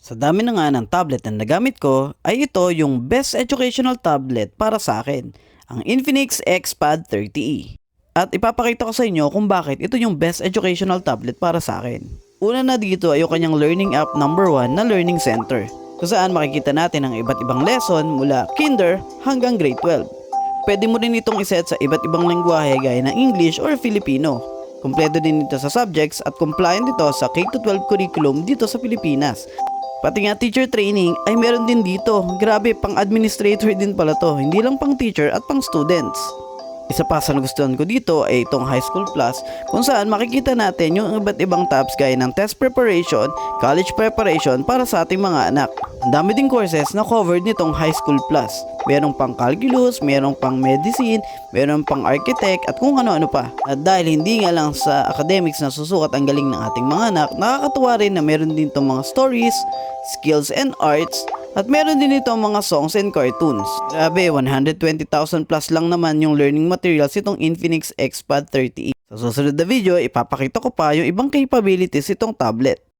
Sa dami na nga ng tablet na nagamit ko, ay ito yung best educational tablet para sa akin, ang Infinix XPad 30e. At ipapakita ko sa inyo kung bakit ito yung best educational tablet para sa akin. Una na dito ay yung kanyang learning app number 1 na Learning Center, kung saan makikita natin ang iba't ibang lesson mula Kinder hanggang grade 12. Pwede mo rin itong iset sa iba't ibang lengguwahe gaya ng English or Filipino. Kumpleto din ito sa subjects at compliant dito sa K-12 curriculum dito sa Pilipinas. Pati nga teacher training ay meron din dito. Grabe, pang administrator din pala to, hindi lang pang teacher at pang students. Isa pa sa nagustuhan ko dito ay itong High School Plus, kung saan makikita natin yung iba't ibang tabs gaya ng test preparation, college preparation para sa ating mga anak. Ang dami ding courses na covered nitong High School Plus. Merong pang calculus, merong pang medicine, merong pang architect at kung ano-ano pa. At dahil hindi nga lang sa academics na susukat ang galing ng ating mga anak, nakakatuwa rin na meron din itong mga stories, skills and arts, at meron din ito mga songs and cartoons. Grabe, 120,000 plus lang naman yung learning materials itong Infinix XPad 30e. Sa susunod na video, ipapakita ko pa yung ibang capabilities itong tablet.